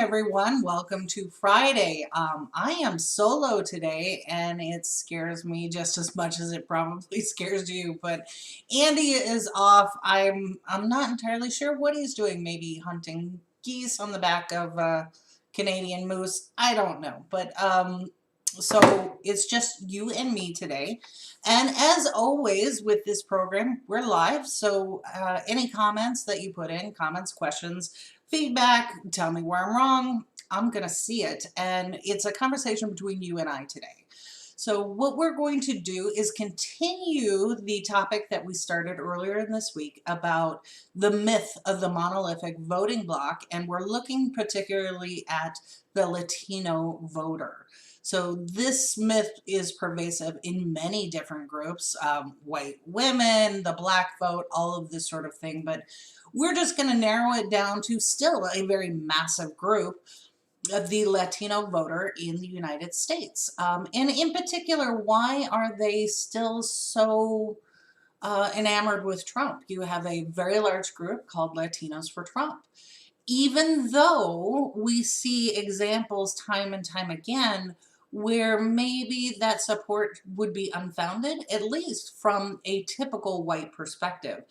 everyone. Welcome to Friday. I am solo today, and it scares me just as much as it probably scares you. But Andy is off. I'm not entirely sure what he's doing. Maybe hunting geese on the back of Canadian moose. I don't know. But so it's just you and me today. And as always with this program, we're live. So any comments that you put in, comments, questions, feedback, tell me where I'm wrong, I'm going to see it. And it's a conversation between you and I today. So what we're going to do is continue the topic that we started earlier in this week about the myth of the monolithic voting bloc, and we're looking particularly at the Latino voter. So this myth is pervasive in many different groups, white women, the black vote, all of this sort of thing, but we're just going to narrow it down to still a very massive group of the Latino voter in the United States. And in particular, why are they still so enamored with Trump? You have a very large group called Latinos for Trump. Even though we see examples time and time again where maybe that support would be unfounded, at least from a typical white perspective.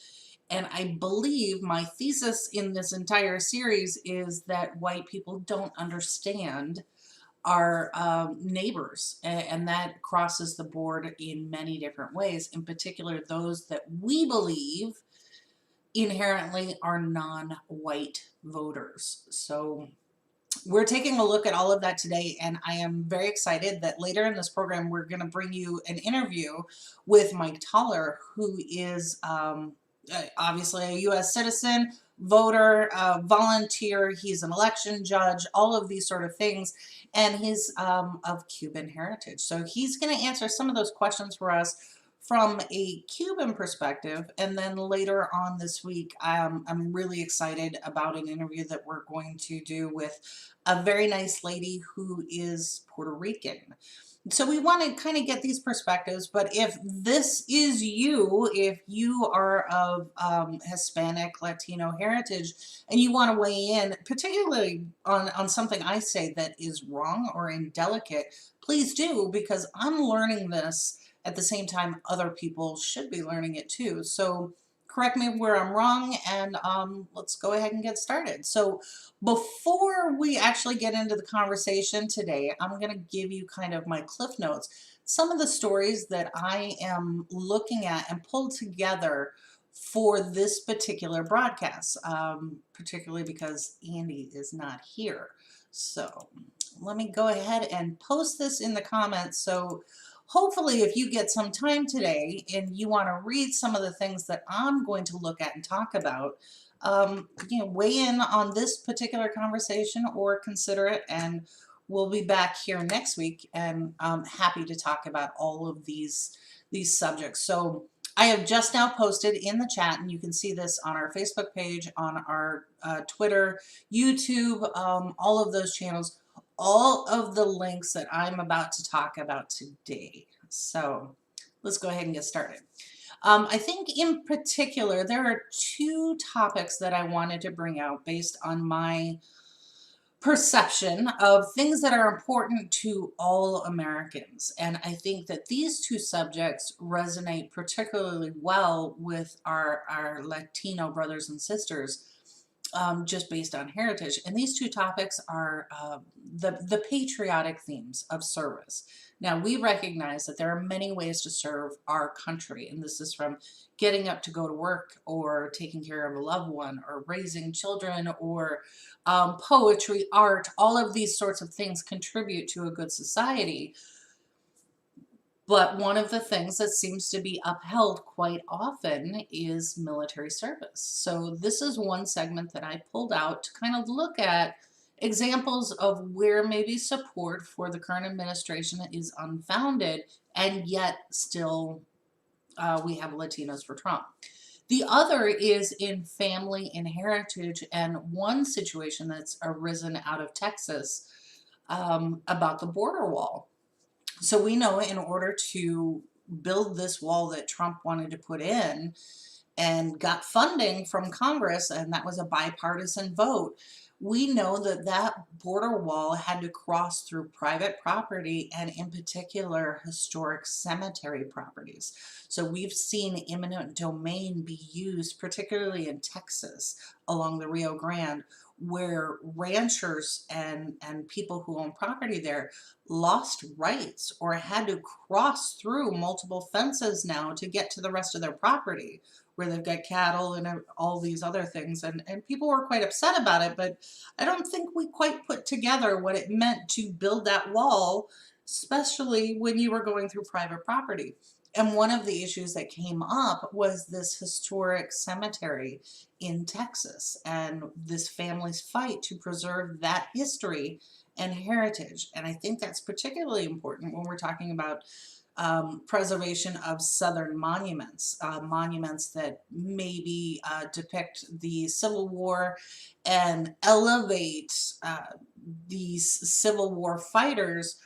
And I believe my thesis in this entire series is that white people don't understand our neighbors, and that crosses the board in many different ways, in particular those that we believe inherently are non-white voters. So we're taking a look at all of that today, and I am very excited that later in this program we're going to bring you an interview with Mike Tauler, who is obviously a U.S. citizen, voter, volunteer. He's an election judge, all of these sort of things, and he's of Cuban heritage. So he's going to answer some of those questions for us from a Cuban perspective. And then later on this week, I'm really excited about an interview that we're going to do with a very nice lady who is Puerto Rican. So we want to kind of get these perspectives, but if this is you, if you are of Hispanic, Latino heritage, and you want to weigh in, particularly on something I say that is wrong or indelicate, please do, because I'm learning this at the same time other people should be learning it too. So correct me where I'm wrong, and let's go ahead and get started. So before we actually get into the conversation today, I'm going to give you kind of my cliff notes, some of the stories that I am looking at and pulled together for this particular broadcast, particularly because Andy is not here. So let me go ahead and post this in the comments. So hopefully if you get some time today and you want to read some of the things that I'm going to look at and talk about, weigh in on this particular conversation or consider it, and we'll be back here next week, and I'm happy to talk about all of these subjects. So I have just now posted in the chat, and you can see this on our Facebook page, on our Twitter, YouTube, all of those channels, all of the links that I'm about to talk about today. So let's go ahead and get started. I think in particular, there are two topics that I wanted to bring out based on my perception of things that are important to all Americans. And I think that these two subjects resonate particularly well with our Latino brothers and sisters, just based on heritage. And these two topics are the patriotic themes of service. Now, we recognize that there are many ways to serve our country, and this is from getting up to go to work, or taking care of a loved one, or raising children, or poetry, art. All of these sorts of things contribute to a good society. But one of the things that seems to be upheld quite often is military service. So this is one segment that I pulled out to kind of look at examples of where maybe support for the current administration is unfounded, and yet still we have Latinos for Trump. The other is in family and heritage, and one situation that's arisen out of Texas about the border wall. So we know in order to build this wall that Trump wanted to put in and got funding from Congress, and that was a bipartisan vote, we know that that border wall had to cross through private property and in particular historic cemetery properties. So we've seen eminent domain be used, particularly in Texas along the Rio Grande, where ranchers and people who own property there lost rights or had to cross through multiple fences now to get to the rest of their property, where they've got cattle and all these other things. And people were quite upset about it, but I don't think we quite put together what it meant to build that wall, especially when you were going through private property. And one of the issues that came up was this historic cemetery in Texas and this family's fight to preserve that history and heritage. And I think that's particularly important when we're talking about preservation of Southern monuments, monuments that maybe depict the Civil War and elevate these Civil War fighters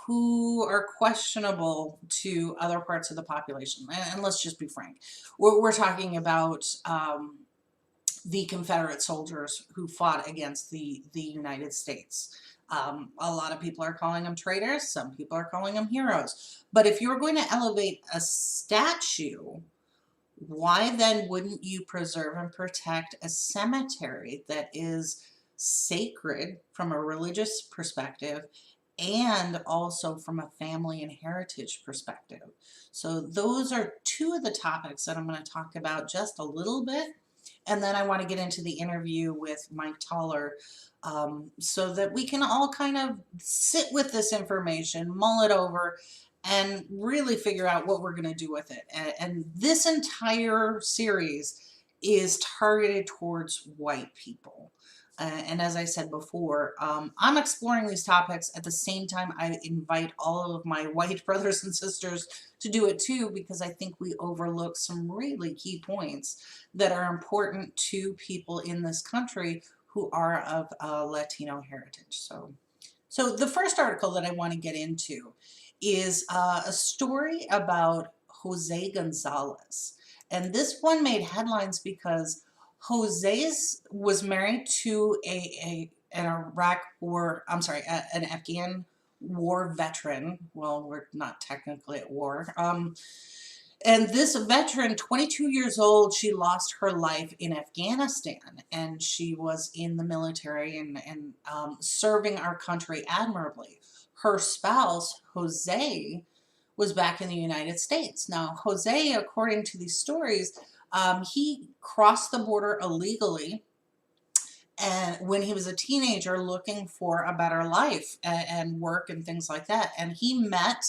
who are questionable to other parts of the population. And let's just be frank, we're talking about the Confederate soldiers who fought against the United States. A lot of people are calling them traitors, some people are calling them heroes. But if you're going to elevate a statue, why then wouldn't you preserve and protect a cemetery that is sacred from a religious perspective and also from a family and heritage perspective? So those are two of the topics that I'm going to talk about just a little bit. And then I want to get into the interview with Mike Tauler so that we can all kind of sit with this information, mull it over, and really figure out what we're going to do with it. And this entire series is targeted towards white people. And as I said before, I'm exploring these topics at the same time I invite all of my white brothers and sisters to do it too, because I think we overlook some really key points that are important to people in this country who are of Latino heritage. So the first article that I want to get into is a story about Jose Gonzalez. And this one made headlines because Jose's was married to an Iraq war, I'm sorry, an Afghan war veteran. Well, we're not technically at war. And this veteran, 22 years old, she lost her life in Afghanistan, and she was in the military and serving our country admirably. Her spouse, Jose, was back in the United States. Now, Jose, according to these stories, he crossed the border illegally and when he was a teenager looking for a better life and work and things like that. And he met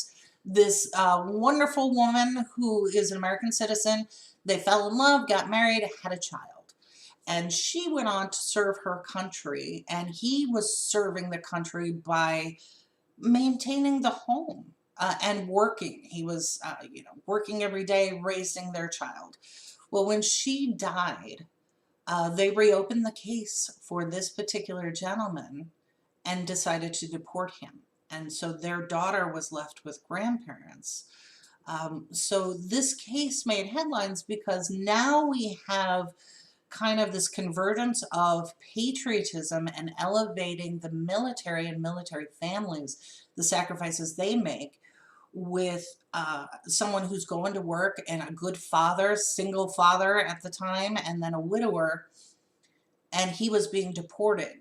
this wonderful woman who is an American citizen. They fell in love, got married, had a child. And she went on to serve her country, and he was serving the country by maintaining the home and working. He was, working every day, raising their child. Well, when she died, they reopened the case for this particular gentleman and decided to deport him. And so their daughter was left with grandparents. So this case made headlines because now we have kind of this convergence of patriotism and elevating the military and military families, the sacrifices they make, with someone who's going to work and a good father, single father at the time, and then a widower, and he was being deported.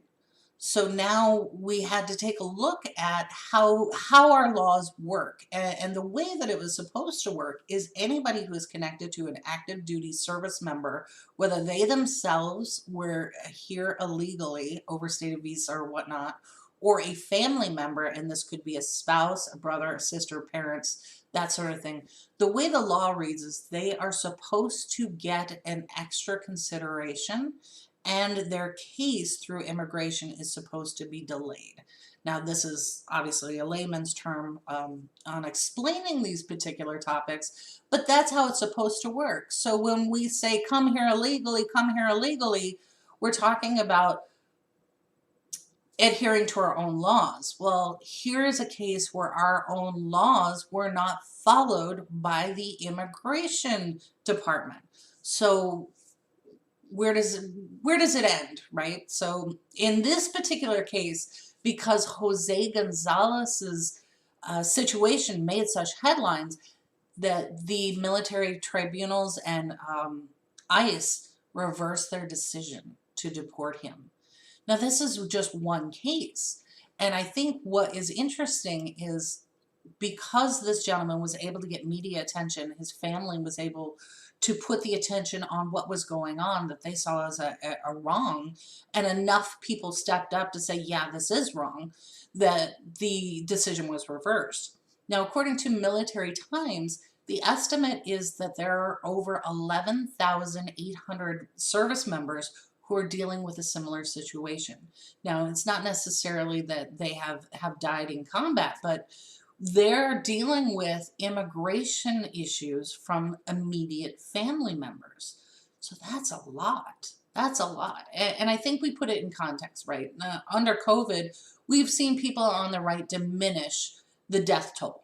So now we had to take a look at how our laws work. And the way that it was supposed to work is anybody who is connected to an active duty service member, whether they themselves were here illegally, overstayed a visa or whatnot, or a family member, and this could be a spouse, a brother, a sister, parents, that sort of thing. The way the law reads is they are supposed to get an extra consideration, and their case through immigration is supposed to be delayed. Now, this is obviously a layman's term on explaining these particular topics, but that's how it's supposed to work. So when we say come here illegally, we're talking about adhering to our own laws. Well, here is a case where our own laws were not followed by the immigration department. So where does it end, right? So in this particular case, because Jose Gonzalez's situation made such headlines, that the military tribunals and ICE reversed their decision to deport him. Now, this is just one case. And I think what is interesting is because this gentleman was able to get media attention, his family was able to put the attention on what was going on that they saw as a wrong, and enough people stepped up to say, yeah, this is wrong, that the decision was reversed. Now, according to Military Times, the estimate is that there are over 11,800 service members who are dealing with a similar situation. Now, it's not necessarily that they have died in combat, but they're dealing with immigration issues from immediate family members. So that's a lot. That's a lot. And I think we put it in context, right? Under COVID, we've seen people on the right diminish the death toll,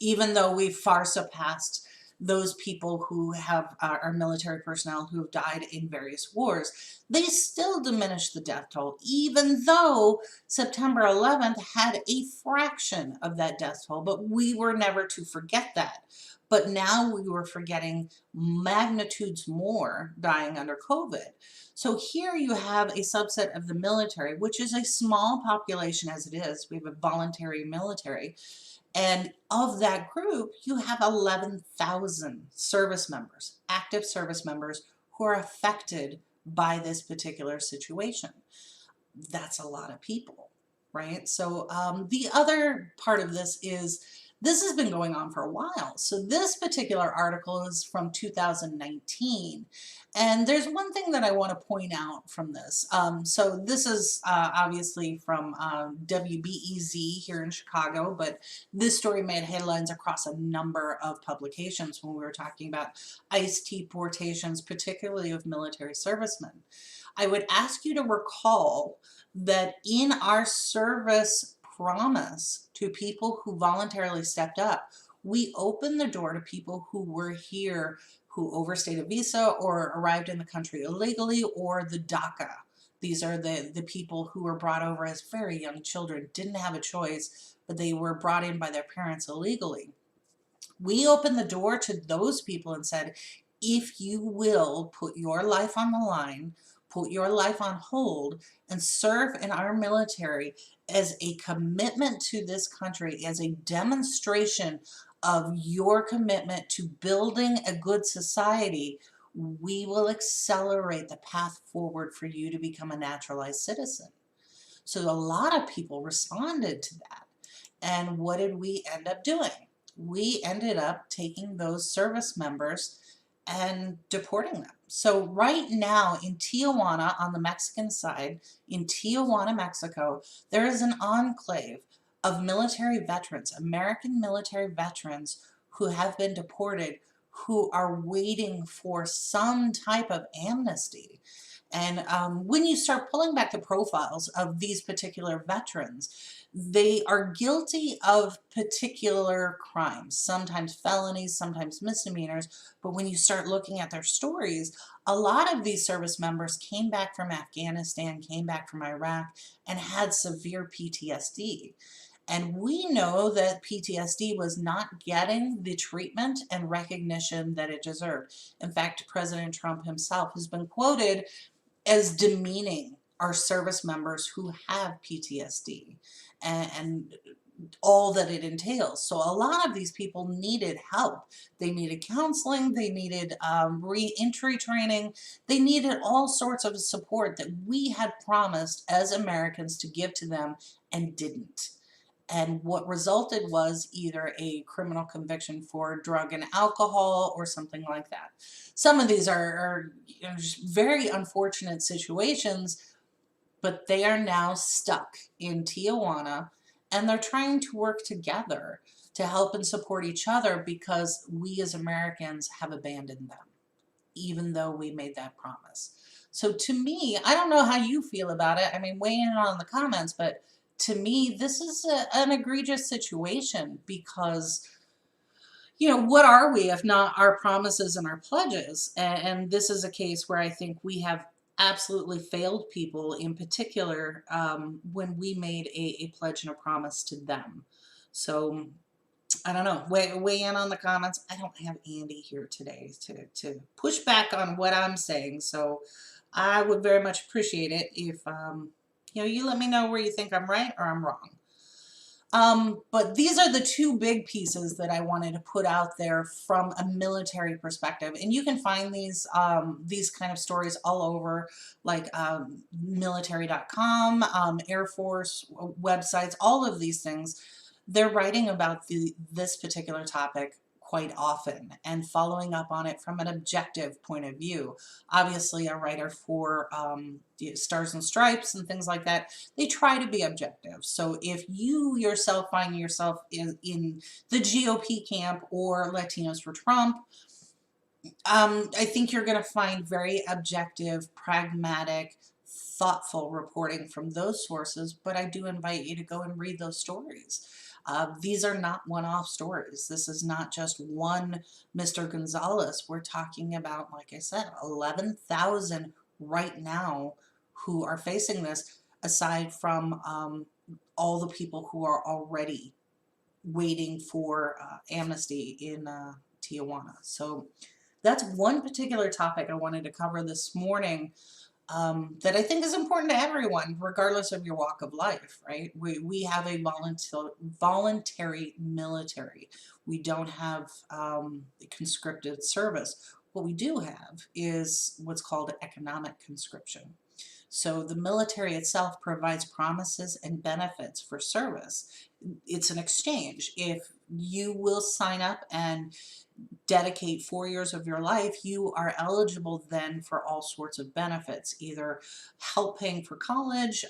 even though we've far surpassed those people who have our military personnel who have died in various wars. They still diminish the death toll, even though September 11th had a fraction of that death toll, but we were never to forget that. But now we were forgetting magnitudes more dying under COVID. So here you have a subset of the military, which is a small population as it is. We have a voluntary military. And of that group, you have 11,000 service members, active service members, who are affected by this particular situation. That's a lot of people, right? So the other part of this is, this has been going on for a while. So this particular article is from 2019. And there's one thing that I want to point out from this. So this is obviously from WBEZ here in Chicago, but this story made headlines across a number of publications when we were talking about ICE deportations, particularly of military servicemen. I would ask you to recall that in our service promise to people who voluntarily stepped up, we opened the door to people who were here, who overstayed a visa or arrived in the country illegally, or the DACA. These are the people who were brought over as very young children, didn't have a choice, but they were brought in by their parents illegally. We opened the door to those people and said, if you will put your life on the line, put your life on hold, and serve in our military as a commitment to this country, as a demonstration of your commitment to building a good society, we will accelerate the path forward for you to become a naturalized citizen. So a lot of people responded to that. And what did we end up doing? We ended up taking those service members and deporting them. So right now in Tijuana, on the Mexican side, in Tijuana, Mexico, there is an enclave of military veterans, American military veterans who have been deported, who are waiting for some type of amnesty. And when you start pulling back the profiles of these particular veterans, they are guilty of particular crimes, sometimes felonies, sometimes misdemeanors. But when you start looking at their stories, a lot of these service members came back from Afghanistan, came back from Iraq, and had severe PTSD. And we know that PTSD was not getting the treatment and recognition that it deserved. In fact, President Trump himself has been quoted as demeaning our service members who have PTSD and all that it entails. So a lot of these people needed help. They needed counseling, they needed re-entry training, they needed all sorts of support that we had promised as Americans to give to them and didn't. And what resulted was either a criminal conviction for drug and alcohol or something like that. Some of these are just very unfortunate situations, but they are now stuck in Tijuana, and they're trying to work together to help and support each other because we as Americans have abandoned them, even though we made that promise. So to me, I don't know how you feel about it. I mean, weigh in on the comments, but to me, this is an egregious situation because, what are we if not our promises and our pledges? And this is a case where I think we have absolutely failed people, in particular, when we made a pledge and a promise to them. So I don't know, weigh in on the comments. I don't have Andy here today to push back on what I'm saying, so I would very much appreciate it if you let me know where you think I'm right or I'm wrong. But these are the two big pieces that I wanted to put out there from a military perspective. And you can find these kind of stories all over, like military.com, Air Force websites, all of these things. They're writing about this particular topic quite often and following up on it from an objective point of view. Obviously, a writer for Stars and Stripes and things like that, they try to be objective. So if you yourself find yourself in the GOP camp or Latinos for Trump, I think you're going to find very objective, pragmatic, thoughtful reporting from those sources, but I do invite you to go and read those stories. These are not one-off stories. This is not just one Mr. Gonzalez. We're talking about, like I said, 11,000 right now who are facing this, aside from all the people who are already waiting for amnesty in Tijuana. So that's one particular topic I wanted to cover this morning. That I think is important to everyone, regardless of your walk of life, right? We have a voluntary military. We don't have conscripted service. What we do have is what's called economic conscription. So the military itself provides promises and benefits for service. It's an exchange. If you will sign up and dedicate 4 years of your life, you are eligible then for all sorts of benefits, either help paying for college,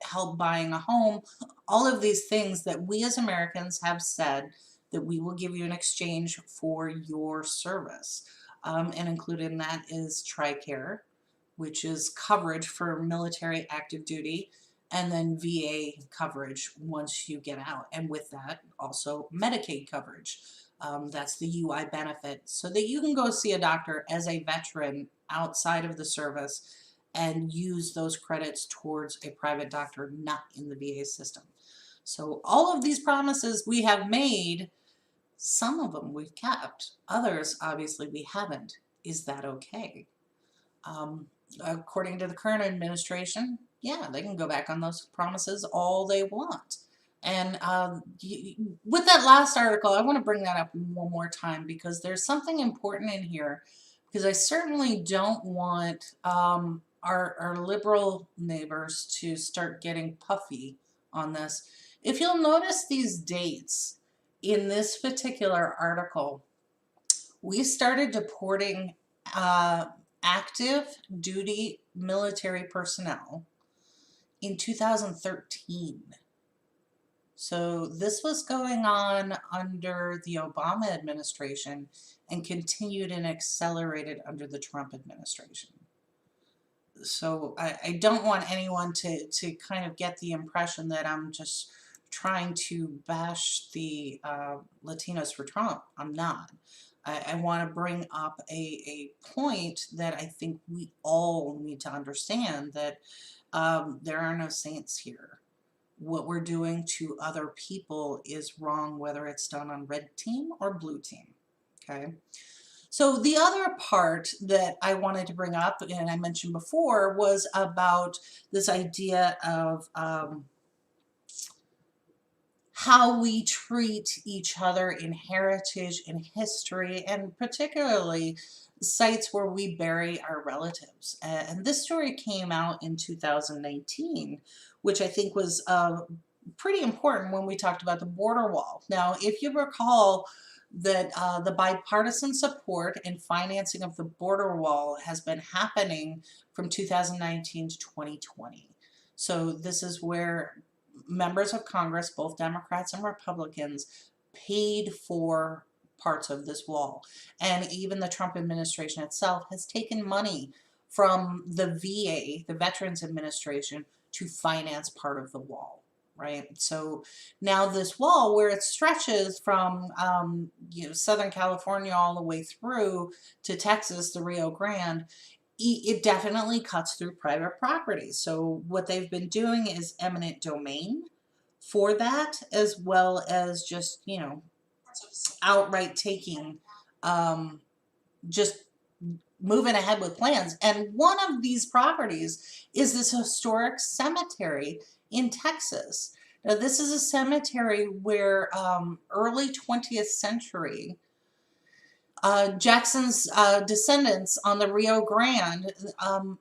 help buying a home, all of these things that we as Americans have said that we will give you in exchange for your service. And included in that is TRICARE, which is coverage for military active duty, and then VA coverage once you get out. And with that, also Medicaid coverage. That's the UI benefit, so that you can go see a doctor as a veteran outside of the service and use those credits towards a private doctor not in the VA system. So all of these promises we have made, some of them we've kept, others obviously we haven't. Is that okay? According to the current administration, yeah, they can go back on those promises all they want. And with that last article, I want to bring that up one more time because there's something important in here, because I certainly don't want our liberal neighbors to start getting puffy on this. If you'll notice these dates in this particular article, we started deporting active duty military personnel in 2013. So this was going on under the Obama administration and continued and accelerated under the Trump administration. So I don't want anyone to kind of get the impression that I'm just trying to bash the Latinos for Trump. I'm not. I want to bring up a point that I think we all need to understand, that there are no saints here. What we're doing to other people is wrong, whether it's done on red team or blue team, okay? So the other part that I wanted to bring up, and I mentioned before, was about this idea of how we treat each other in heritage and history, and particularly sites where we bury our relatives. And this story came out in 2019, which I think was pretty important when we talked about the border wall. Now, if you recall that the bipartisan support and financing of the border wall has been happening from 2019 to 2020. So this is where members of Congress, both Democrats and Republicans, paid for parts of this wall. And even the Trump administration itself has taken money from the VA, the Veterans Administration, to finance part of the wall. right? So now this wall, where it stretches from Southern California all the way through to Texas, the Rio Grande, it definitely cuts through private property. So what they've been doing is eminent domain for that, as well as just, outright taking, just moving ahead with plans. And one of these properties is this historic cemetery in Texas. Now, this is a cemetery where early 20th century Jackson's descendants on the Rio Grande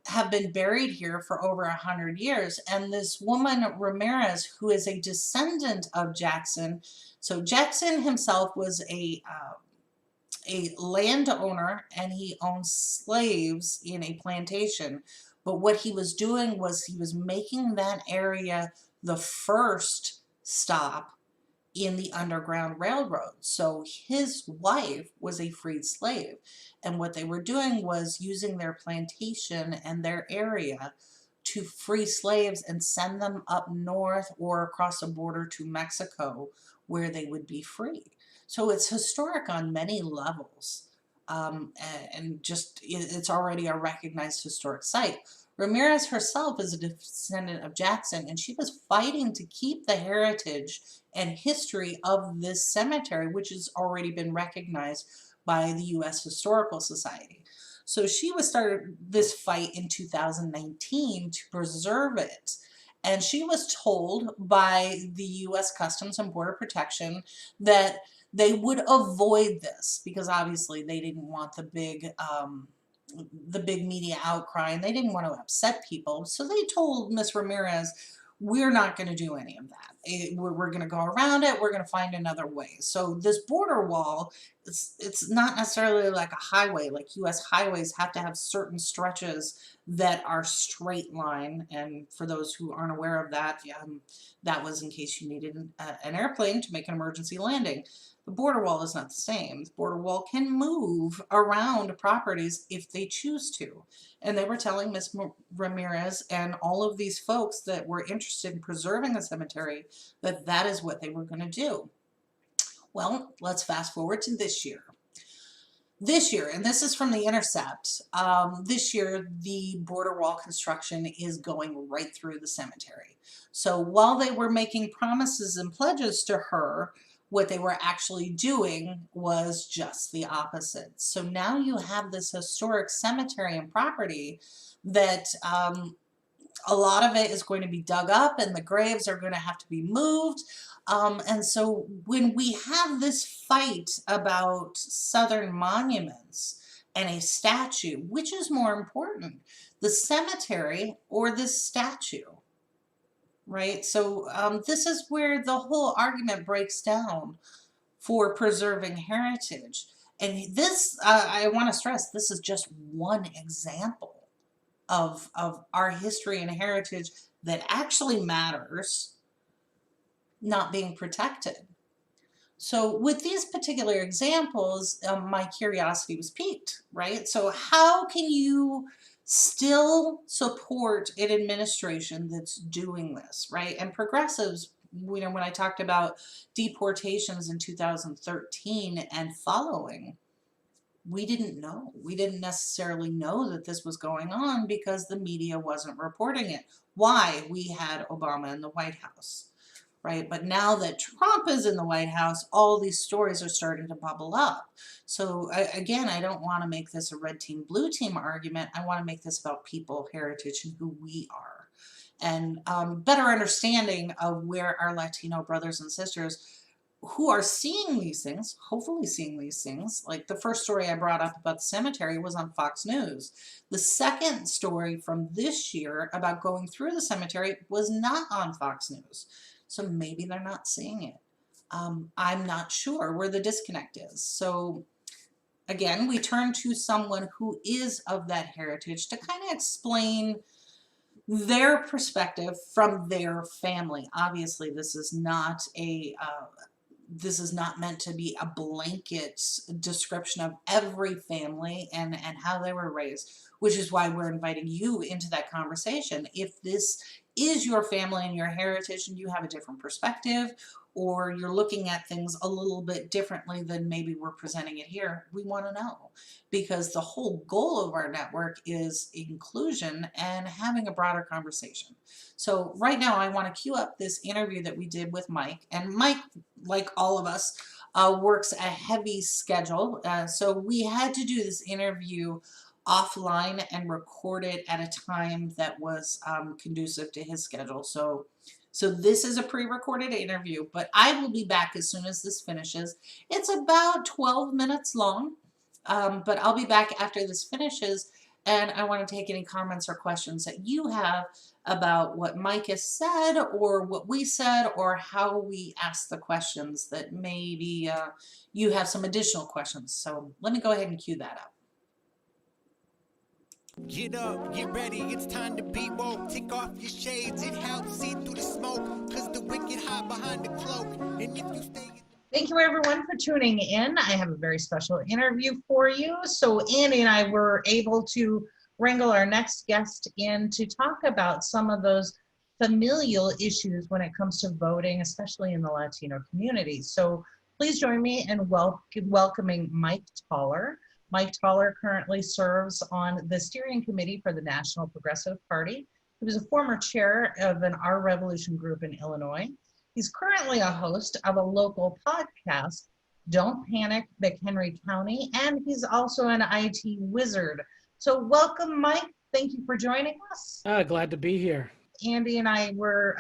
have been buried here for over 100 years. And this woman, Ramirez, who is a descendant of Jackson, so Jackson himself was a landowner, and he owned slaves in a plantation. But what he was doing was he was making that area the first stop in the Underground Railroad. So his wife was a freed slave. And what they were doing was using their plantation and their area to free slaves and send them up north or across the border to Mexico, where they would be free. So it's historic on many levels. And just it's already a recognized historic site. Ramirez herself is a descendant of Jackson, and she was fighting to keep the heritage and history of this cemetery, which has already been recognized by the U.S. Historical Society. So she was started this fight in 2019 to preserve it. And she was told by the U.S. Customs and Border Protection that they would avoid this, because obviously they didn't want the big media outcry, and they didn't want to upset people. So they told Miss Ramirez, we're not going to do any of that. We're going to go around it. We're going to find another way. So this border wall, it's not necessarily like a highway. Like U.S. highways have to have certain stretches that are straight line. And for those who aren't aware of that, that was in case you needed an airplane to make an emergency landing. The border wall is not the same. The border wall can move around properties if they choose to. And they were telling Miss Ramirez and all of these folks that were interested in preserving the cemetery that that is what they were going to do. Well, let's fast forward to this year. This year, and this is from The Intercept, this year the border wall construction is going right through the cemetery. So while they were making promises and pledges to her, what they were actually doing was just the opposite. So now you have this historic cemetery and property that a lot of it is going to be dug up, and the graves are going to have to be moved. And so when we have this fight about Southern monuments and a statue, which is more important, the cemetery or this statue? Right? So this is where the whole argument breaks down for preserving heritage. And this, I want to stress, this is just one example of our history and heritage that actually matters not being protected. So with these particular examples, my curiosity was piqued, right? So how can you still support an administration that's doing this, right? And progressives, when I talked about deportations in 2013 and following, we didn't know. We didn't necessarily know that this was going on because the media wasn't reporting it. Why? We had Obama in the White House, right? But now that Trump is in the White House, all these stories are starting to bubble up. So again, I don't want to make this a red team, blue team argument. I want to make this about people, heritage, and who we are. And better understanding of where our Latino brothers and sisters who are seeing these things, hopefully seeing these things. Like the first story I brought up about the cemetery was on Fox News. The second story from this year about going through the cemetery was not on Fox News. So maybe they're not seeing it. I'm not sure where the disconnect is. So again, we turn to someone who is of that heritage to kind of explain their perspective from their family. Obviously, this is not meant to be a blanket description of every family and how they were raised, which is why we're inviting you into that conversation. If this is your family and your heritage and you have a different perspective, or you're looking at things a little bit differently than maybe we're presenting it here, we want to know, because the whole goal of our network is inclusion and having a broader conversation. So right now I want to cue up this interview that we did with Mike, and Mike, like all of us, works a heavy schedule. So we had to do this interview offline and record it at a time that was conducive to his schedule. So this is a pre-recorded interview, but I will be back as soon as this finishes. It's about 12 minutes long, but I'll be back after this finishes, and I want to take any comments or questions that you have about what Mike has said or what we said or how we asked the questions that maybe you have some additional questions. So let me go ahead and cue that up. Get up, get ready, it's time to be woke. Take off your shades, it helps see through the smoke, cause the wicked hide behind the cloak. And if you stay... Thank you everyone for tuning in. I have a very special interview for you. So Andy and I were able to wrangle our next guest in to talk about some of those familial issues when it comes to voting, especially in the Latino community. So please join me in welcoming Mike Tauler. Mike Tauler currently serves on the steering committee for the National Progressive Party. He was a former chair of an Our Revolution group in Illinois. He's currently a host of a local podcast, Don't Panic, McHenry County, and he's also an IT wizard. So welcome, Mike. Thank you for joining us. Glad to be here. Andy and I were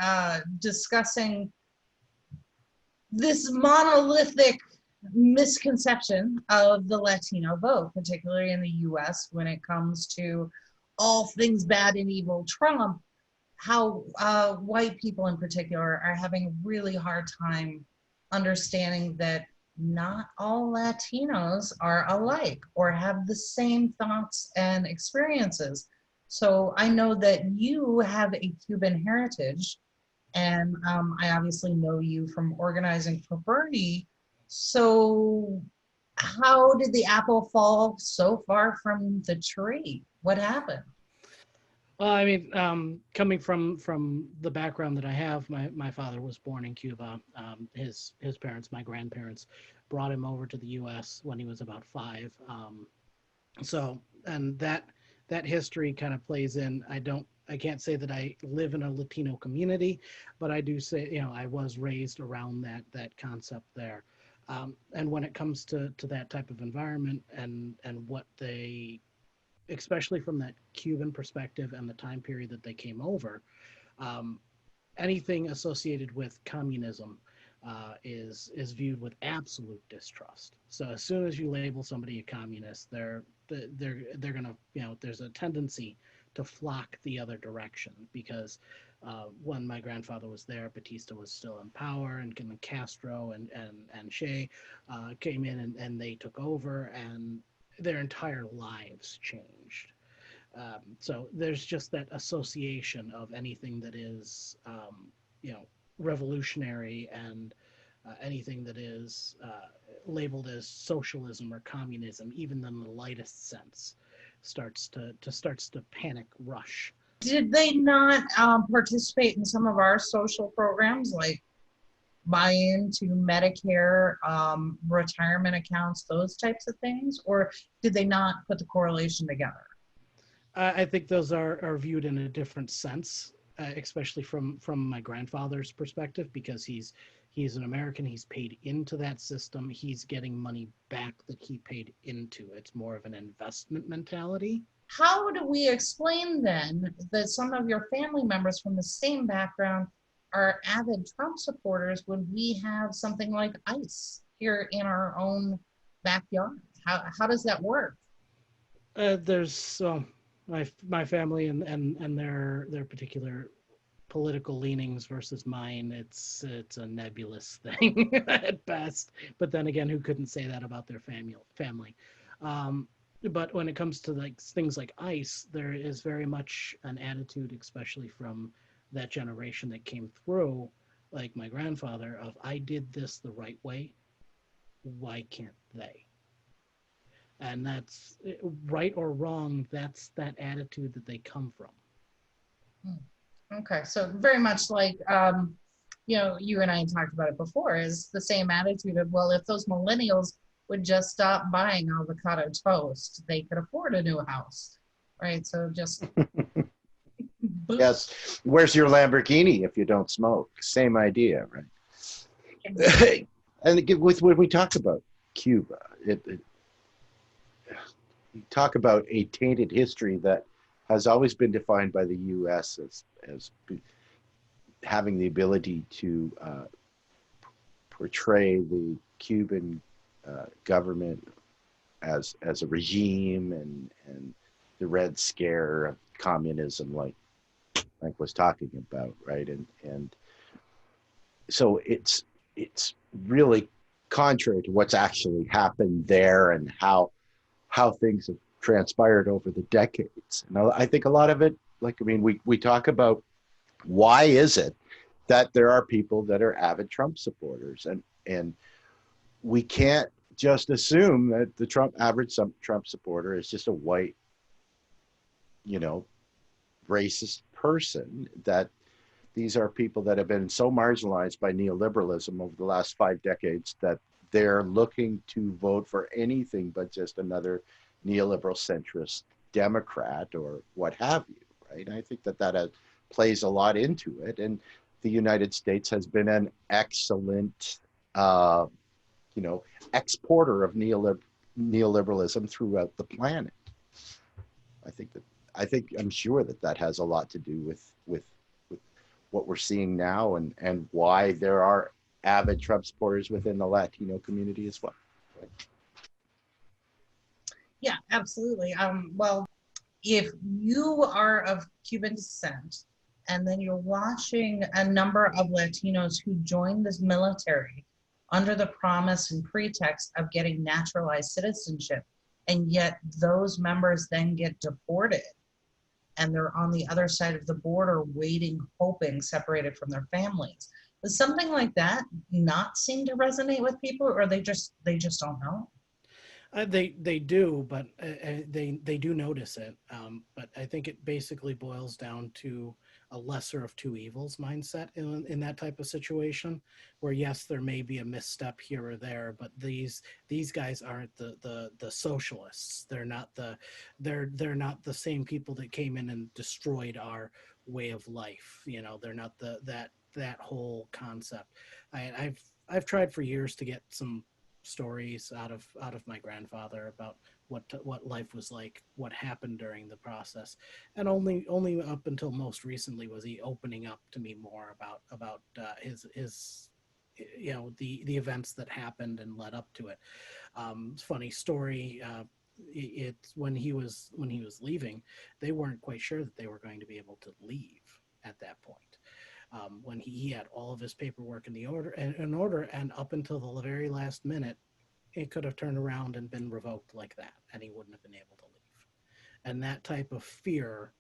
discussing this monolithic misconception of the Latino vote, particularly in the US when it comes to all things bad and evil Trump, how white people in particular are having a really hard time understanding that not all Latinos are alike or have the same thoughts and experiences. So I know that you have a Cuban heritage, and I obviously know you from organizing for Bernie. So how did the apple fall so far from the tree? What happened? Well, I mean, coming from the background that I have, my father was born in Cuba. His parents, my grandparents, brought him over to the U.S. when he was about 5. So, and that history kind of plays in. I can't say that I live in a Latino community, but I do say, you know, I was raised around that concept there. And when it comes to that type of environment and what they, especially from that Cuban perspective and the time period that they came over, anything associated with communism is viewed with absolute distrust. So as soon as you label somebody a communist, they're gonna, you know, there's a tendency to flock the other direction, because when my grandfather was there, Batista was still in power, and Castro and Che came in and they took over, and their entire lives changed. So there's just that association of anything that is, you know, revolutionary and anything that is labeled as socialism or communism, even in the lightest sense, starts to panic rush. Did they not participate in some of our social programs, like buy into Medicare, retirement accounts, those types of things? Or did they not put the correlation together? I think those are viewed in a different sense, especially from my grandfather's perspective, because he's an American. He's paid into that system. He's getting money back that he paid into. It's more of an investment mentality. How do we explain then that some of your family members from the same background are avid Trump supporters when we have something like ICE here in our own backyard? How does that work? There's my family and their particular political leanings versus mine. It's a nebulous thing at best. But then again, who couldn't say that about their family? But when it comes to like things like ICE, there is very much an attitude, especially from that generation that came through, like my grandfather, of I did this the right way, why can't they? And that's right or wrong, that's that attitude that they come from. Okay, so very much like, you know, you and I talked about it before, is the same attitude of, well, if those millennials would just stop buying avocado toast, they could afford a new house, right? So just boom. Yes. Where's your Lamborghini if you don't smoke? Same idea, right? And again, with when we talk about Cuba, we talk about a tainted history that has always been defined by the U.S. as having the ability to portray the Cuban government as a regime and the Red Scare of communism, like Frank was talking about, right? And so it's really contrary to what's actually happened there and how things have transpired over the decades. And I think a lot of it, like, I mean, we talk about why is it that there are people that are avid Trump supporters, and we can't just assume that the average Trump supporter is just a white, racist person. That these are people that have been so marginalized by neoliberalism over the last 5 decades that they're looking to vote for anything but just another neoliberal centrist Democrat or what have you, right? And I think that plays a lot into it. And the United States has been an excellent, exporter of neoliberalism throughout the planet. I'm sure that has a lot to do with what we're seeing now and why there are avid Trump supporters within the Latino community as well. Right? Yeah, absolutely. Well, if you are of Cuban descent and then you're watching a number of Latinos who joined this military under the promise and pretext of getting naturalized citizenship, and yet those members then get deported and they're on the other side of the border waiting, hoping, separated from their families. Does something like that not seem to resonate with people, or they just don't know? They do, but they do notice it. But I think it basically boils down to a lesser of two evils mindset in that type of situation, where yes, there may be a misstep here or there, but these guys aren't the socialists. They're not the same people that came in and destroyed our way of life. They're not that whole concept. I've tried for years to get some stories out of my grandfather about what life was like, what happened during the process, and only up until most recently was he opening up to me more about his the events that happened and led up to it. Funny story. It's when he was leaving, they weren't quite sure that they were going to be able to leave at that point. When he had all of his paperwork in order, and up until the very last minute, it could have turned around and been revoked like that, and he wouldn't have been able to leave. And that type of fear,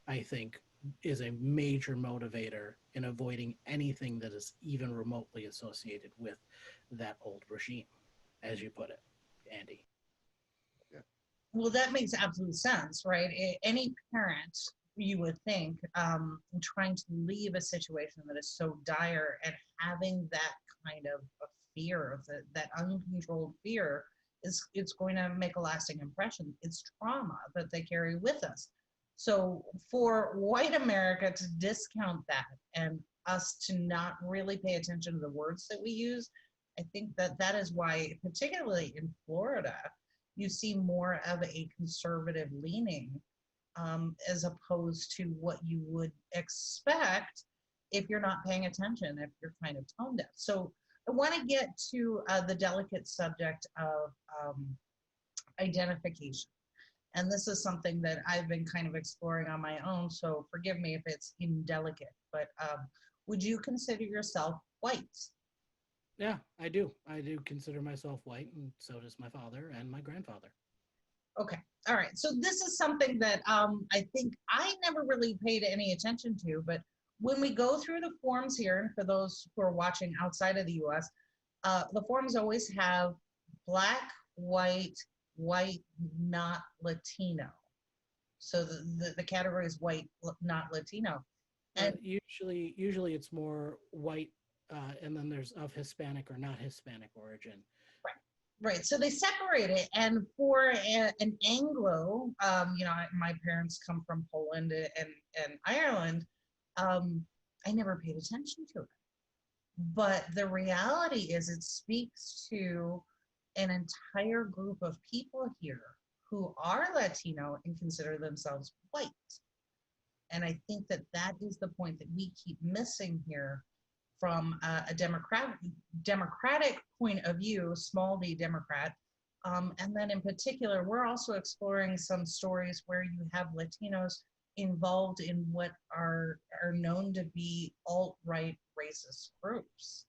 I think, is a major motivator in avoiding anything that is even remotely associated with that old regime, as you put it, Andy. Well, that makes absolute sense, right? Any parent, you would think, trying to leave a situation that is so dire and having that kind of a fear, that uncontrolled fear, it's going to make a lasting impression. It's trauma that they carry with us. So for white America to discount that and us to not really pay attention to the words that we use, I think that is why, particularly in Florida, you see more of a conservative leaning, as opposed to what you would expect if you're not paying attention, if you're kind of tone deaf. So I want to get to the delicate subject of identification. And this is something that I've been kind of exploring on my own, so forgive me if it's indelicate, but would you consider yourself white? Yeah, I do. I do consider myself white, and so does my father and my grandfather. Okay. All right. So this is something that I think I never really paid any attention to, but when we go through the forms here, and for those who are watching outside of the US, the forms always have black, white, not Latino. So the category is white, not Latino. And Usually it's more white, and then there's of Hispanic or not Hispanic origin. right, so they separate it, and for an Anglo, you know, my parents come from Poland and Ireland. I never paid attention to it, but the reality is, it speaks to an entire group of people here who are Latino and consider themselves white. And I think that that is the point that we keep missing here from a democratic point of view, small d Democrat. And then in particular, we're also exploring some stories where you have Latinos involved in what are known to be alt-right racist groups.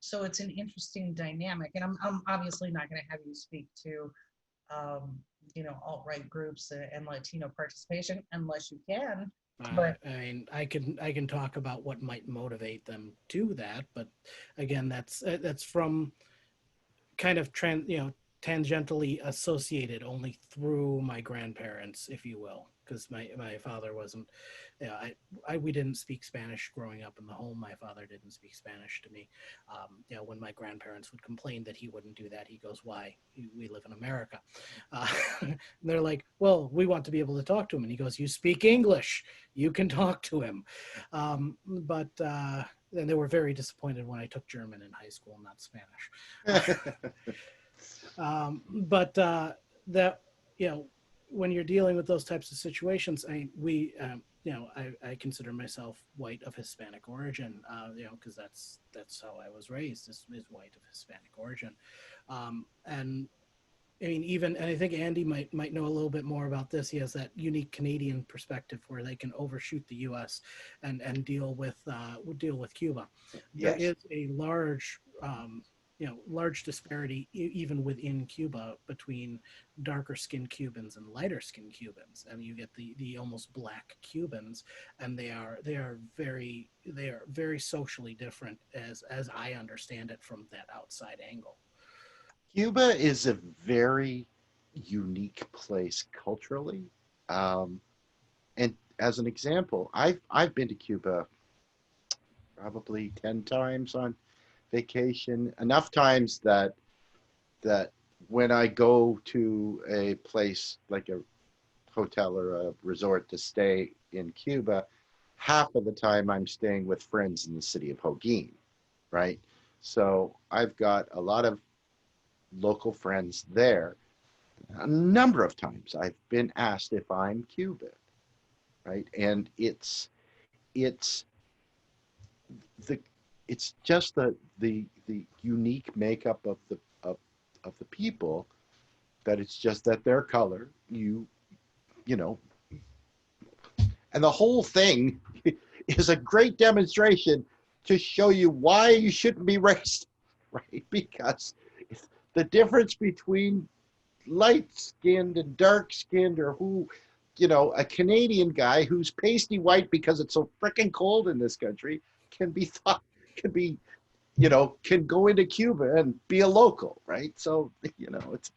So it's an interesting dynamic. And I'm obviously not going to have you speak to you know, alt-right groups and Latino participation unless you can. But I mean, I can talk about what might motivate them to that, but again, that's from kind of tangentially associated only through my grandparents, if you will, because my father wasn't. We didn't speak Spanish growing up in the home. My father didn't speak Spanish to me. When my grandparents would complain that he wouldn't do that, he goes, "Why? We live in America." And they're like, "Well, we want to be able to talk to him." And he goes, "You speak English. You can talk to him." And they were very disappointed when I took German in high school, not Spanish. That, when you're dealing with those types of situations, I consider myself white of Hispanic origin, because that's how I was raised, is white of Hispanic origin. And I mean, and I think Andy might know a little bit more about this. He has that unique Canadian perspective where they can overshoot the U.S. and deal with Cuba. Yes. There is a large disparity even within Cuba between darker skinned Cubans and lighter skinned Cubans, and you get the almost black Cubans, and they are very socially different as I understand it from that outside angle. Cuba is a very unique place culturally. And as an example, I've been to Cuba probably 10 times on vacation, enough times that when I go to a place like a hotel or a resort to stay in Cuba, half of the time I'm staying with friends in the city of Holguin, right? So I've got a lot of local friends there. A number of times I've been asked if I'm Cuban, right? And it's just the unique makeup of the people, that it's just that their color, you know, and the whole thing is a great demonstration to show you why you shouldn't be racist, right? Because the difference between light-skinned and dark-skinned, or a Canadian guy who's pasty white because it's so freaking cold in this country can go into Cuba and be a local, right? So, it's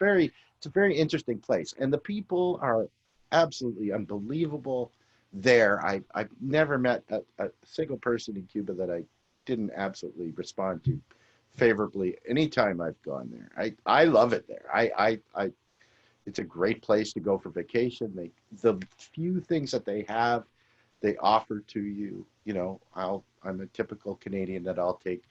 a very interesting place. And the people are absolutely unbelievable there. I've never met a single person in Cuba that I didn't absolutely respond to favorably anytime I've gone there. I love it there. It's a great place to go for vacation. The few things that they have, they offer to you. I'm a typical Canadian that I'll take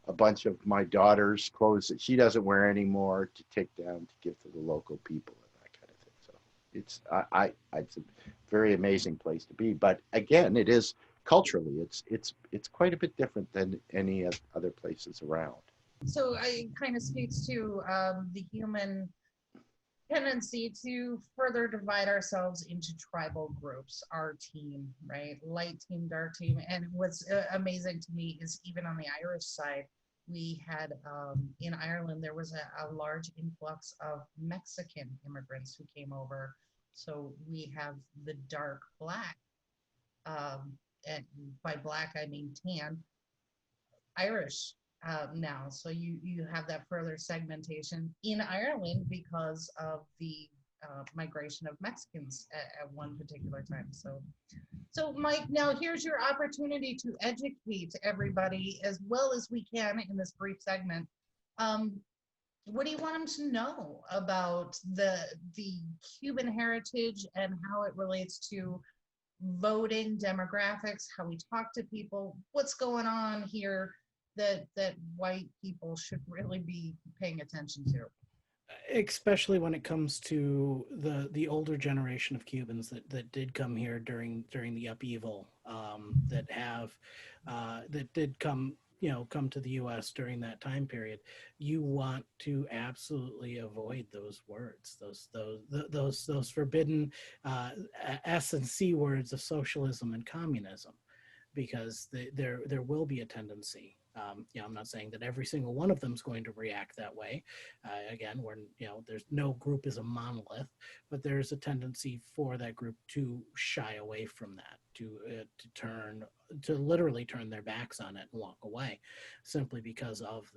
a bunch of my daughter's clothes that she doesn't wear anymore to take down to give to the local people and that kind of thing. So it's a very amazing place to be. But again, it is culturally, it's quite a bit different than any other places around. so it kind of speaks to the human tendency to further divide ourselves into tribal groups, our team, right? Light team, dark team. And what's amazing to me is, even on the Irish side, we had in Ireland, there was a large influx of Mexican immigrants who came over. So we have the dark black, and by black I mean tan, Irish now. So you have that further segmentation in Ireland because of the migration of Mexicans at one particular time. So Mike, now here's your opportunity to educate everybody as well as we can in this brief segment. What do you want them to know about the Cuban heritage and how it relates to voting, demographics, how we talk to people, what's going on here that white people should really be paying attention to? Especially when it comes to the older generation of Cubans that did come here during the upheaval, that did come to the U.S. during that time period. You want to absolutely avoid those words, those forbidden S and C words of socialism and communism, because there will be a tendency. I'm not saying that every single one of them is going to react that way. Again, there's no group is a monolith, but there's a tendency for that group to shy away from that, to literally turn their backs on it and walk away, simply because of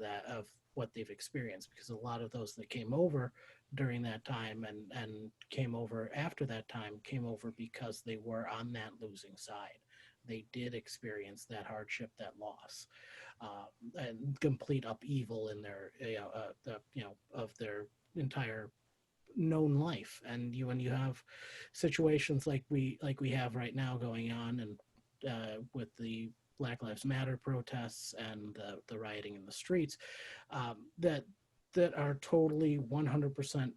what they've experienced. Because a lot of those that came over during that time and came over after that time came over because they were on that losing side. They did experience that hardship, that loss, and complete upheaval in their, of their entire known life. And when you have situations like we have right now going on, and with the Black Lives Matter protests and the rioting in the streets, that are totally 100%.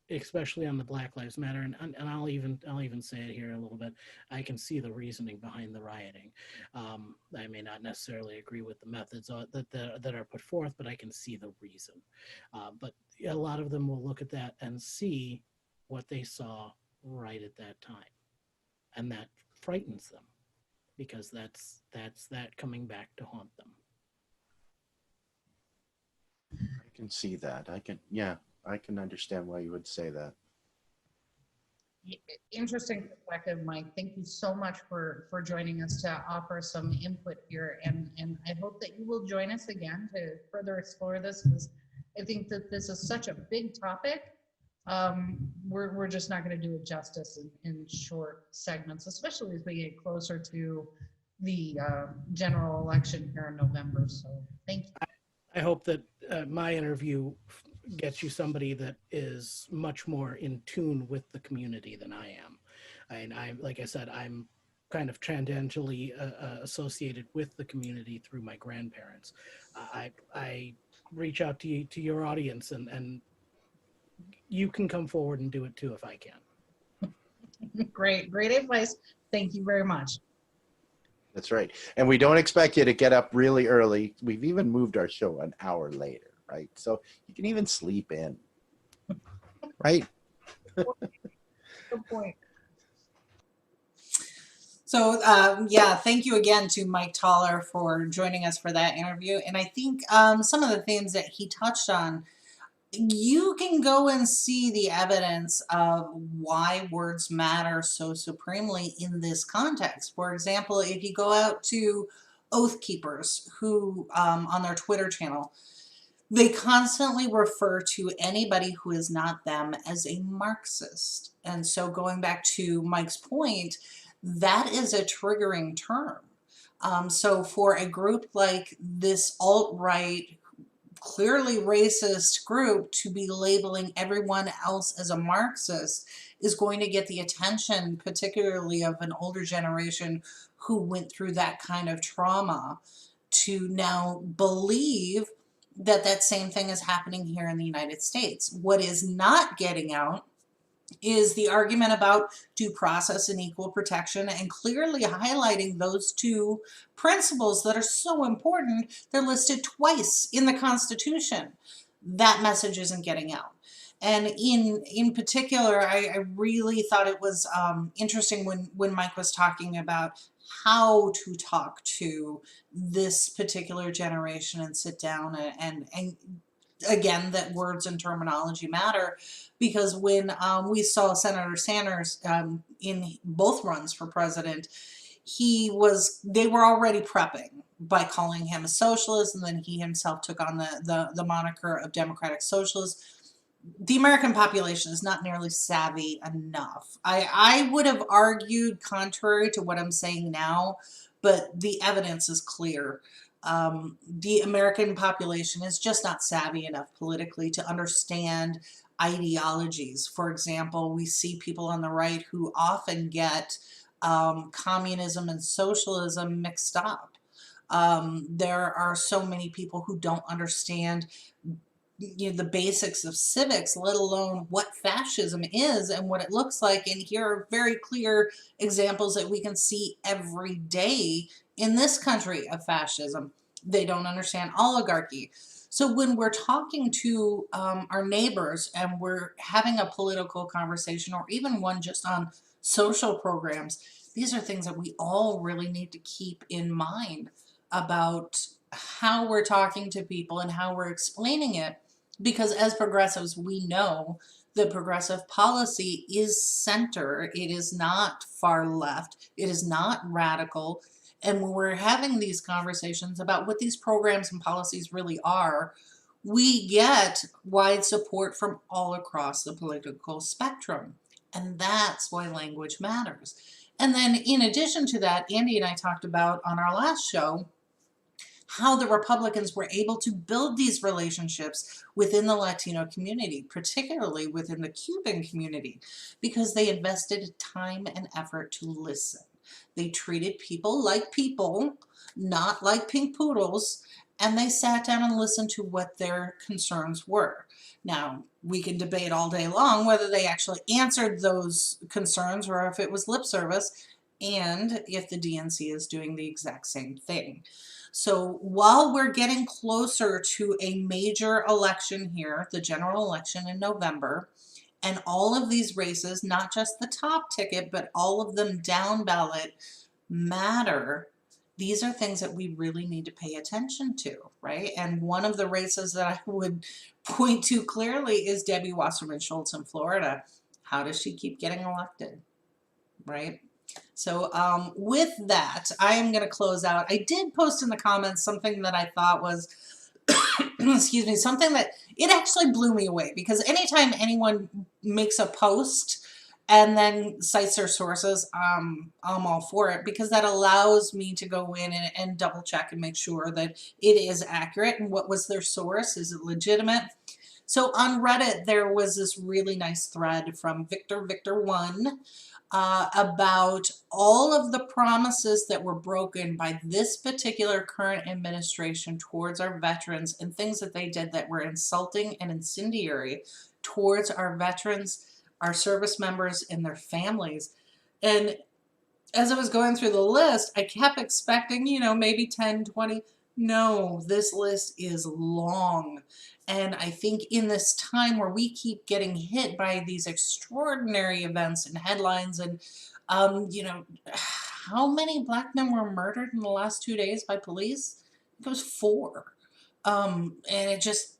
Especially on the Black Lives Matter, and I'll even say it here a little bit. I can see the reasoning behind the rioting. I may not necessarily agree with the methods that are put forth, but I can see the reason. But a lot of them will look at that and see what they saw right at that time, and that frightens them, because that's that coming back to haunt them. I can see that. I can understand why you would say that. Interesting perspective, Mike. Thank you so much for joining us to offer some input here. And I hope that you will join us again to further explore this, because I think that this is such a big topic. We're just not going to do it justice in short segments, especially as we get closer to the general election here in November. So thank you. I hope that my interview gets you somebody that is much more in tune with the community than I am. And like I said, I'm kind of tangentially associated with the community through my grandparents. I reach out to your audience, and you can come forward and do it too if I can. Great advice. Thank you very much. That's right. And we don't expect you to get up really early. We've even moved our show an hour later, right? So you can even sleep in, right? Good point. So yeah, thank you again to Mike Tauler for joining us for that interview. And I think some of the things that he touched on, you can go and see the evidence of why words matter so supremely in this context. For example, if you go out to Oath Keepers, who on their Twitter channel, they constantly refer to anybody who is not them as a Marxist. And so going back to Mike's point, that is a triggering term. So for a group like this alt-right, clearly racist group to be labeling everyone else as a Marxist is going to get the attention, particularly of an older generation who went through that kind of trauma, to now believe that that same thing is happening here in the United States. What is not getting out is the argument about due process and equal protection, and clearly highlighting those two principles that are so important. They're listed twice in the Constitution. That message isn't getting out. And in particular, I really thought it was interesting when Mike was talking about how to talk to this particular generation and sit down and again, that words and terminology matter, because when we saw Senator Sanders in both runs for president, they were already prepping by calling him a socialist, and then he himself took on the moniker of Democratic Socialist. the American population is not nearly savvy enough. I would have argued contrary to what I'm saying now, but the evidence is clear. The American population is just not savvy enough politically to understand ideologies. For example, we see people on the right who often get communism and socialism mixed up. There are so many people who don't understand the basics of civics, let alone what fascism is and what it looks like. And here are very clear examples that we can see every day in this country of fascism. They don't understand oligarchy. So when we're talking to our neighbors and we're having a political conversation, or even one just on social programs, these are things that we all really need to keep in mind about how we're talking to people and how we're explaining it. Because as progressives, we know that progressive policy is center. It is not far left. It is not radical. And when we're having these conversations about what these programs and policies really are, we get wide support from all across the political spectrum. And that's why language matters. And then in addition to that, Andy and I talked about on our last show how the Republicans were able to build these relationships within the Latino community, particularly within the Cuban community, because they invested time and effort to listen. They treated people, not like pink poodles, and they sat down and listened to what their concerns were. Now, we can debate all day long whether they actually answered those concerns or if it was lip service, and if the DNC is doing the exact same thing. So while we're getting closer to a major election here, the general election in November, and all of these races, not just the top ticket, but all of them down ballot matter, these are things that we really need to pay attention to, right? And one of the races that I would point to clearly is Debbie Wasserman Schultz in Florida. How does she keep getting elected, right? So with that, I am going to close out. I did post in the comments something that I thought was, excuse me, something that it actually blew me away, because anytime anyone makes a post and then cites their sources, I'm all for it, because that allows me to go in and double check and make sure that it is accurate and what was their source, is it legitimate. So on Reddit, there was this really nice thread from Victor1 about all of the promises that were broken by this particular current administration towards our veterans, and things that they did that were insulting and incendiary towards our veterans, our service members, and their families. And as I was going through the list, I kept expecting, maybe 10, 20. No, this list is long. And I think in this time where we keep getting hit by these extraordinary events and headlines, and, how many black men were murdered in the last 2 days by police? It was 4. And it just,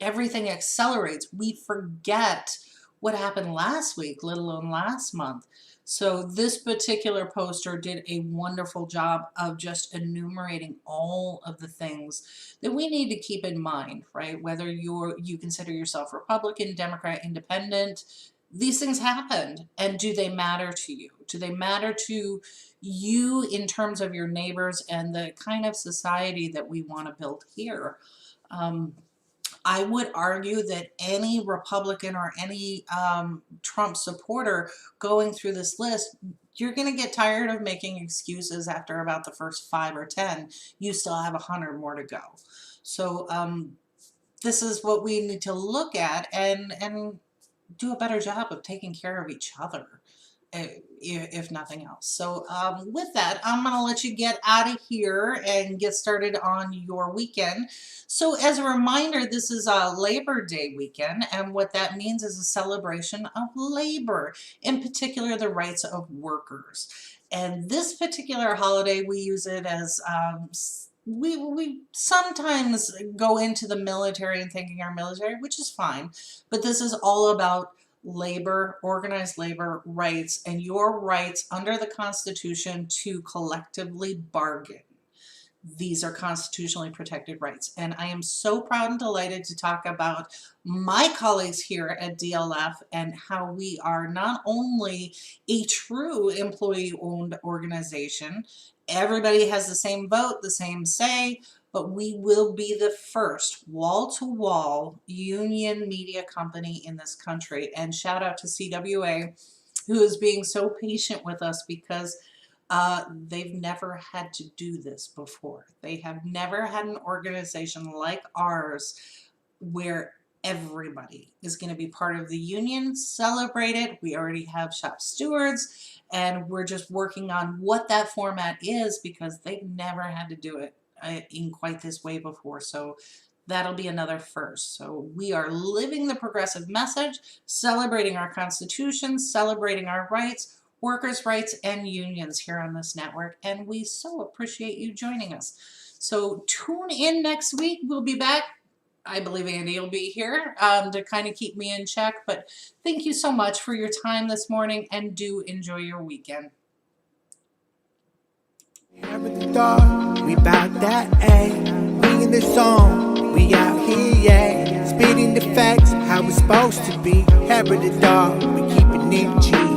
everything accelerates. We forget what happened last week, let alone last month. So this particular poster did a wonderful job of just enumerating all of the things that we need to keep in mind, right? Whether you consider yourself Republican, Democrat, Independent, these things happened. And do they matter to you? Do they matter to you in terms of your neighbors and the kind of society that we want to build here? I would argue that any Republican or any Trump supporter going through this list, you're going to get tired of making excuses after about the first 5 or 10. You still have 100 more to go. So this is what we need to look at and do a better job of taking care of each other, if nothing else. So with that, I'm going to let you get out of here and get started on your weekend. So as a reminder, this is a Labor Day weekend, and what that means is a celebration of labor, in particular the rights of workers. And this particular holiday, we use it as we sometimes go into the military and thanking our military, which is fine, but this is all about labor, organized labor rights, and your rights under the Constitution to collectively bargain. these are constitutionally protected rights. And I am so proud and delighted to talk about my colleagues here at DLF and how we are not only a true employee-owned organization, everybody has the same vote, the same say, but we will be the first wall-to-wall union media company in this country. And shout out to CWA, who is being so patient with us because they've never had to do this before. They have never had an organization like ours where everybody is going to be part of the union. Celebrate it. We already have shop stewards, and we're just working on what that format is because they've never had to do it in quite this way before. So that'll be another first. So we are living the progressive message, celebrating our Constitution, celebrating our rights, workers' rights, and unions here on this network. And we so appreciate you joining us. So tune in next week. We'll be back. I believe Andy will be here to kind of keep me in check. But thank you so much for your time this morning, and do enjoy your weekend. We bout that, ayy. We in the zone, we out here, yeah. Spitting the facts, how it's supposed to be. Have the dog, we keep it in G.